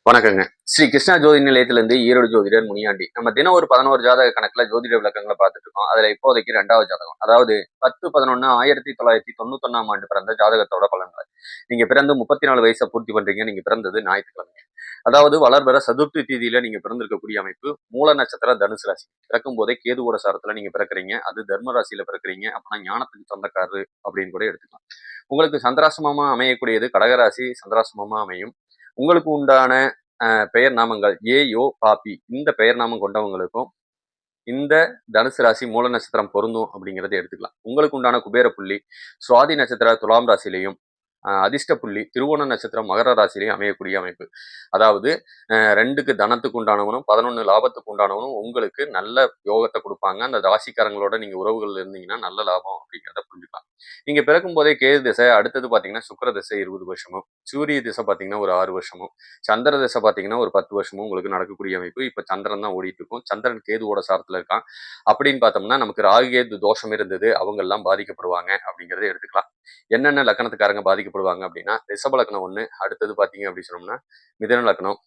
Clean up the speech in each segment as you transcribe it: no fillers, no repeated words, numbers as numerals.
வணக்கங்க. ஸ்ரீ கிருஷ்ணா ஜோதி நிலையத்திலிருந்து ஈரோடு ஜோதிடர் முனியாண்டி. நம்ம தினம் ஒரு 11 ஜாதக கணக்குல ஜோதிட விளக்கங்கள பார்த்துட்டு இருக்கோம். அதுல இப்போதைக்கு 2வது ஜாதகம். அதாவது 10/11/1991 ஆண்டு பிறந்த ஜாதகத்தோட பலன்கள். நீங்க பிறந்து 34 வயசை பூர்த்தி பண்றீங்க. நீங்க பிறந்தது ஞாயிற்றுக்கிழமை. அதாவது வளர்பிற சதுர்த்தி தீதியில நீங்க பிறந்திருக்கக்கூடிய அமைப்பு. மூல நட்சத்திரம் தனுசு ராசி. பிறக்கும் போதே கேதுவோட சாரத்துல நீங்க பிறக்கிறீங்க. அது தர்ம ராசியில பிறக்கிறீங்க. அப்பனா ஞானத்துக்கு சொந்தக்காரரு அப்படின்னு கூட எடுத்துக்கலாம். உங்களுக்கு சந்திராசிரமமா அமையக்கூடியது கடகராசி சந்திராசிரமமா அமையும். உங்களுக்கு உண்டான பெயர் நாமங்கள் ஏ பாப்பி இந்த பெயர் நாமம் கொண்டவங்களுக்கும் இந்த தனுசு ராசி மூல நட்சத்திரம் பொருந்தும் அப்படிங்கிறத எடுத்துக்கலாம். உங்களுக்கு உண்டான குபேர புள்ளி சுவாதி நட்சத்திர துலாம் ராசிலையும் அதிர்ஷ்ட புள்ளி திருவோண நட்சத்திரம் மகர ராசிலையும் அமையக்கூடிய அமைப்பு. அதாவது 2க்கு தனத்துக்கு உண்டானவனும் 11 லாபத்துக்கு உண்டானவனும் உங்களுக்கு நல்ல யோகத்தை கொடுப்பாங்க. அந்த ராசிக்காரங்களோட நீங்க உறவுகள் இருந்தீங்கன்னா நல்ல லாபம் அப்படிங்கிறத புரிஞ்சுக்கலாம். நீங்க பிறக்கும் போதே கேது திசை, அடுத்தது பாத்தீங்கன்னா சுக்கிர திசை 20 வருஷமும், சூரிய திசை பாத்தீங்கன்னா ஒரு 6 வருஷமும், சந்திர திசை பாத்தீங்கன்னா ஒரு 10 வருஷமும் உங்களுக்கு நடக்கக்கூடிய அமைப்பு. இப்ப சந்திரன் தான் ஓடிட்டு இருக்கும். சந்திரன் கேதுவோட சாரத்துல இருக்கான். அப்படின்னு பார்த்தோம்னா நமக்கு ராகு கேது தோஷம் இருந்தது, அவங்க எல்லாம் பாதிக்கப்படுவாங்க அப்படிங்கிறத எடுத்துக்கலாம். என்னென்ன லக்கணத்துக்காரங்க பாதிக்கப்படுவாங்க அப்படின்னா ரிஷப லக்னம் 1, அடுத்தது பாத்தீங்க அப்படின்னு சொன்னோம்னா மிதுன லக்னம்,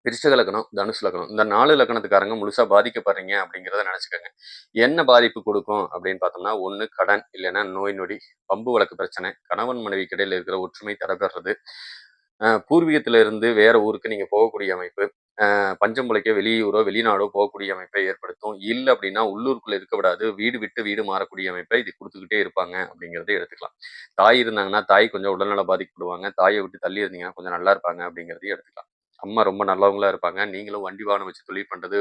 விருச்சிக லக்னம், தனுசு லக்னம். இந்த 4 லக்கணத்துக்காரங்க முழுசா பாதிக்கப்படுறீங்க அப்படிங்கிறத நினைச்சுக்கோங்க. என்ன பாதிப்பு கொடுக்கும் அப்படின்னு பார்த்தோம்னா ஒண்ணு கடன், இல்லைன்னா நோய் நொடி, பம்பு வழக்கு பிரச்சனை, கணவன் மனைவிக்கு இடையில இருக்கிற ஒற்றுமை தடைபெறது, பூர்வீகத்தில இருந்து வேற ஊருக்கு நீங்க போகக்கூடிய அமைப்பு, பஞ்சம் பிழைக்க வெளியூரோ வெளிநாடோ போகக்கூடிய அமைப்பை ஏற்படுத்தும். இல்லை அப்படின்னா உள்ளூருக்குள்ள இருக்க விடாது, வீடு விட்டு வீடு மாறக்கூடிய அமைப்பை இது கொடுத்துக்கிட்டே இருப்பாங்க அப்படிங்கிறத எடுத்துக்கலாம். தாய் இருந்தாங்கன்னா தாய் கொஞ்சம் உடல்நல பாதிக்கப்படுவாங்க. தாயை விட்டு தள்ளி இருந்தீங்கன்னா கொஞ்சம் நல்லா இருப்பாங்க அப்படிங்கிறதையும் எடுத்துக்கலாம். அம்மா ரொம்ப நல்லவங்களா இருப்பாங்க. நீங்களும் வண்டி வாகனம் வச்சு தொழில் பண்றது,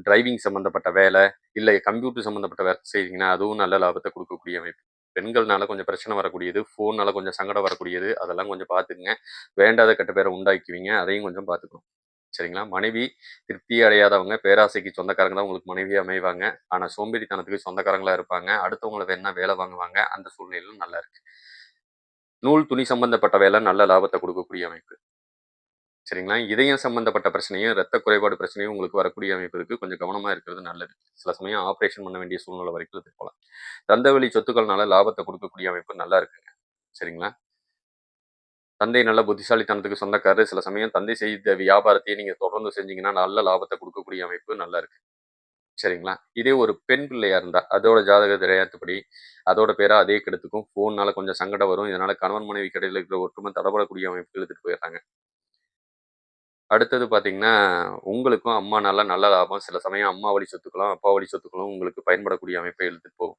டிரைவிங் சம்பந்தப்பட்ட வேலை, இல்லை கம்ப்யூட்டர் சம்பந்தப்பட்ட வேலை செய்றீங்கன்னா அதுவும் நல்ல லாபத்தை கொடுக்கக்கூடிய அமைப்பு. பெண்கள்னால கொஞ்சம் பிரச்சனை வரக்கூடியது, ஃபோன்னால கொஞ்சம் சங்கடம் வரக்கூடியது, அதெல்லாம் கொஞ்சம் பார்த்துக்குங்க. வேண்டாத கெட்ட பேரை உண்டாக்குவீங்க, அதையும் கொஞ்சம் பார்த்துக்கணும். சரிங்களா? மனைவி திருப்தி அடையாதவங்க, பேராசைக்கு சொந்தக்காரங்க தான் உங்களுக்கு மனைவியா அமைவாங்க. ஆனா சோம்பேறித்தனத்துக்கு சொந்தக்காரங்களா இருப்பாங்க. அடுத்தவங்கள வேணா வேலை வாங்குவாங்க. அந்த சூழ்நிலையிலும் நல்லா இருக்கு. நூல், துணி சம்பந்தப்பட்ட வேலை நல்ல லாபத்தை கொடுக்கக்கூடிய அமைப்பு. சரிங்களா? இதயம் சம்பந்தப்பட்ட பிரச்சனையும், ரத்த குறைபாடு பிரச்சனையும் உங்களுக்கு வரக்கூடிய அமைப்பு இருக்கு. கொஞ்சம் கவனமா இருக்கிறது நல்லது. சில சமயம் ஆப்ரேஷன் பண்ண வேண்டிய சூழ்நிலை வரைக்கும் இது போலாம். தந்தை வழி சொத்துக்கள்னால லாபத்தை கொடுக்கக்கூடிய அமைப்பு நல்லா இருக்குங்க. சரிங்களா? தந்தை நல்ல புத்திசாலித்தனத்துக்கு சொந்தக்காரரு. சில சமயம் தந்தை செய்த வியாபாரத்தையே நீங்க தொடர்ந்து செஞ்சீங்கன்னா நல்ல லாபத்தை கொடுக்கக்கூடிய அமைப்பு நல்லா இருக்கு. சரிங்களா? இதே ஒரு பெண் பிள்ளையா இருந்தா, அதோட ஜாதக திரையாத்துப்படி அதோட பேரா அதே கெடுத்துக்கும். ஃபோன்னால கொஞ்சம் சங்கடம் வரும். இதனால கணவன் மனைவிக்கு இடையில இருக்கிற ஒற்றுமை தடபடக்கூடிய அமைப்புக்கு இழுத்துட்டு போயிடுறாங்க. அடுத்தது பார்த்தீங்கன்னா, உங்களுக்கும் அம்மானால நல்ல லாபம். சில சமயம் அம்மா வழி சொத்துக்களும், அப்பா வழி சொத்துக்களும் உங்களுக்கு பயன்படக்கூடிய அமைப்பை இழுத்துட்டு போகும்.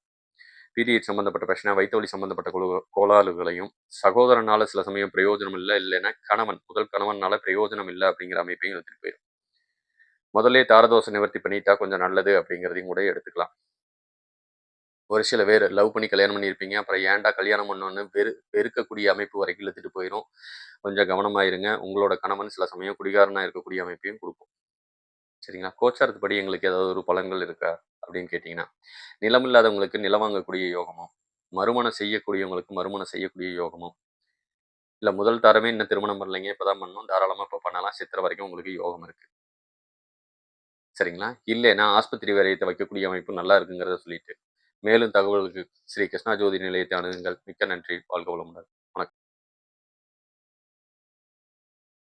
பீரியட் சம்மந்தப்பட்ட பிரச்சனை, வயித்து வலி சம்மந்தப்பட்ட கோளாறுகளையும், சகோதரனால சில சமயம் பிரயோஜனம் இல்ல, இல்லைன்னா கணவன், முதல் கணவனால பிரயோஜனம் இல்ல அப்படிங்கிற அமைப்பையும் இழுத்துட்டு போயிரும். முதல்லயே தாரதோஷ நிவர்த்தி பண்ணிட்டா கொஞ்சம் நல்லது அப்படிங்கிறதையும் கூட எடுத்துக்கலாம். ஒரு சில பேர் லவ் பண்ணி கல்யாணம் பண்ணியிருப்பீங்க. அப்புறம் ஏன்டா கல்யாணம் பண்ணோன்னு வெறுக்கக்கூடிய அமைப்பு வரைக்கும் இழுத்துட்டு போயிரும். கொஞ்சம் கவனமா இருங்க. உங்களோட கணவன் சில சமயம் குடிகாரனா இருக்கக்கூடிய அமைப்பையும் குடுக்கும். சரிங்களா? கோச்சாரத்துப்படி எங்களுக்கு ஏதாவது ஒரு பலன்கள் இருக்கா? அப்படின்னு கேட்டீங்கன்னா, நிலம் இல்லாதவங்களுக்கு நிலம் வாங்கக்கூடிய யோகமும், மறுமணம் செய்யக்கூடியவங்களுக்கு மறுமணம் செய்யக்கூடிய யோகமும், இல்ல முதல் தாரமே இன்னும் திருமணம் பண்ணலைங்க, இப்பதான் பண்ணணும், தாராளமா இப்ப பண்ணலாம். சித்திரை வரைக்கும் உங்களுக்கு யோகம் இருக்கு. சரிங்களா? இல்லைன்னா ஆஸ்பத்திரி விரயத்தை வைக்கக்கூடிய அமைப்பு நல்லா இருக்குங்கிறத சொல்லிட்டு, மேலும் தகவலுக்கு ஸ்ரீ கிருஷ்ணா ஜோதி நிலையத்தை அணுகுங்கள். மிக்க நன்றி. வாழ்க வளமுடன்.